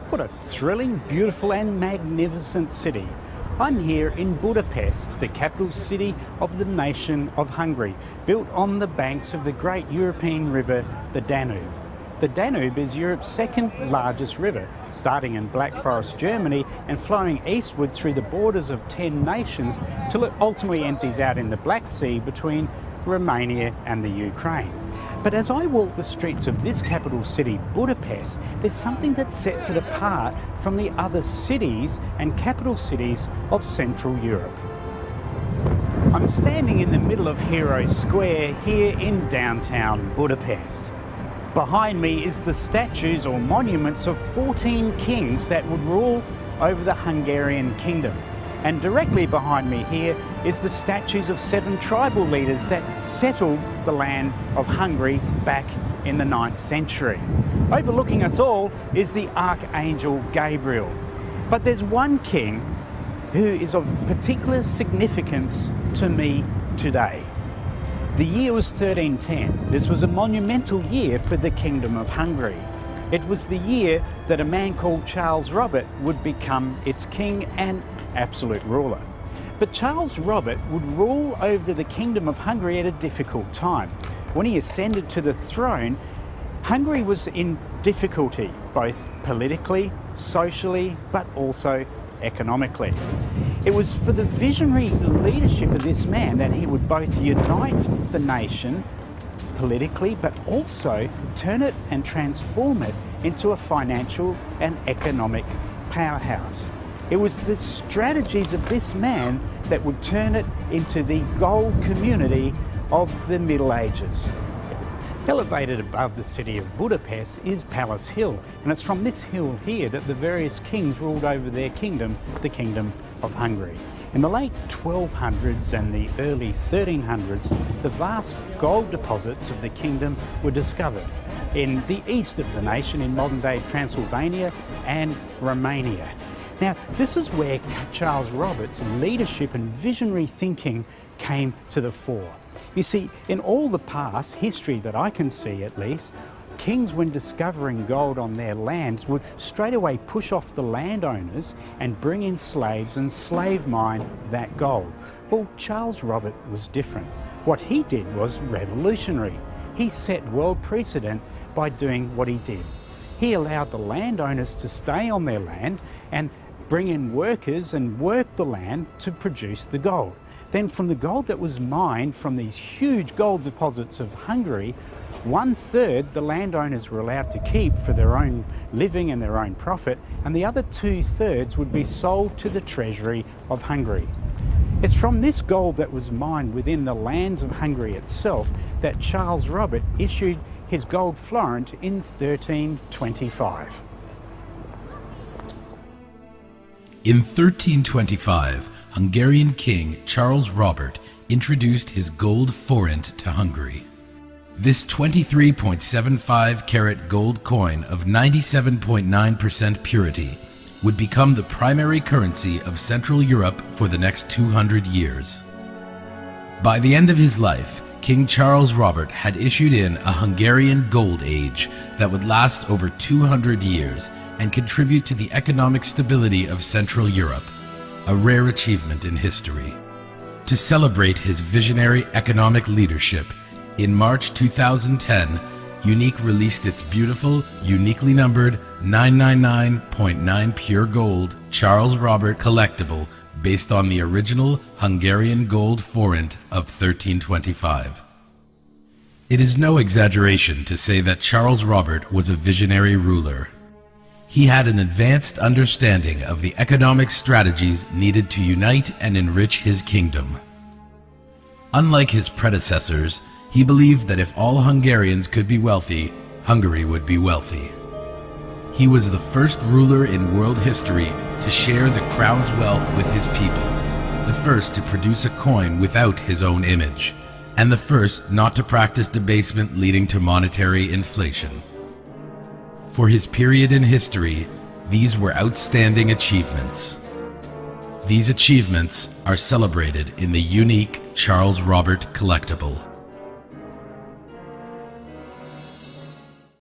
What a thrilling, beautiful and magnificent city. I'm here in Budapest, the capital city of the nation of Hungary, built on the banks of the great European river, the Danube. The Danube is Europe's second largest river, starting in Black Forest, Germany, and flowing eastward through the borders of 10 nations till it ultimately empties out in the Black Sea between Romania and the Ukraine. But as I walk the streets of this capital city, Budapest, there's something that sets it apart from the other cities and capital cities of Central Europe. I'm standing in the middle of Hero Square here in downtown Budapest. Behind me is the statues or monuments of 14 kings that would rule over the Hungarian kingdom. And directly behind me here is the statues of 7 tribal leaders that settled the land of Hungary back in the 9th century. Overlooking us all is the Archangel Gabriel. But there's one king who is of particular significance to me today. The year was 1310. This was a monumental year for the Kingdom of Hungary. It was the year that a man called Charles Robert would become its king and absolute ruler. But Charles Robert would rule over the Kingdom of Hungary at a difficult time. When he ascended to the throne, Hungary was in difficulty, both politically, socially, but also economically. It was for the visionary leadership of this man that he would both unite the nation politically, but also turn it and transform it into a financial and economic powerhouse. It was the strategies of this man that would turn it into the gold community of the Middle Ages. Elevated above the city of Budapest is Palace Hill, and it's from this hill here that the various kings ruled over their kingdom, the Kingdom of Hungary. In the late 1200s and the early 1300s, the vast gold deposits of the kingdom were discovered in the east of the nation, in modern-day Transylvania and Romania. Now, this is where Charles Robert's leadership and visionary thinking came to the fore. You see, in all the past history that I can see at least, kings, when discovering gold on their lands, would straight away push off the landowners and bring in slaves and slave mine that gold. Well, Charles Robert was different. What he did was revolutionary. He set world precedent by doing what he did. He allowed the landowners to stay on their land and bring in workers and work the land to produce the gold. Then from the gold that was mined from these huge gold deposits of Hungary, 1/3 the landowners were allowed to keep for their own living and their own profit, and the other 2/3 would be sold to the treasury of Hungary. It's from this gold that was mined within the lands of Hungary itself that Charles Robert issued his gold florent in 1325. In 1325, Hungarian King Charles Robert introduced his gold forint to Hungary. This 23.75 carat gold coin of 97.9% purity would become the primary currency of Central Europe for the next 200 years. By the end of his life, King Charles Robert had issued in a Hungarian gold age that would last over 200 years and contribute to the economic stability of Central Europe, a rare achievement in history. To celebrate his visionary economic leadership, in March 2010, YOUnique released its beautiful, uniquely numbered 999.9 pure gold Charles Robert collectible based on the original Hungarian gold forint of 1325. It is no exaggeration to say that Charles Robert was a visionary ruler. He had an advanced understanding of the economic strategies needed to unite and enrich his kingdom. Unlike his predecessors, he believed that if all Hungarians could be wealthy, Hungary would be wealthy. He was the first ruler in world history to share the crown's wealth with his people, the first to produce a coin without his own image, and the first not to practice debasement leading to monetary inflation. For his period in history, these were outstanding achievements. These achievements are celebrated in the YOUnique Charles Robert collectible.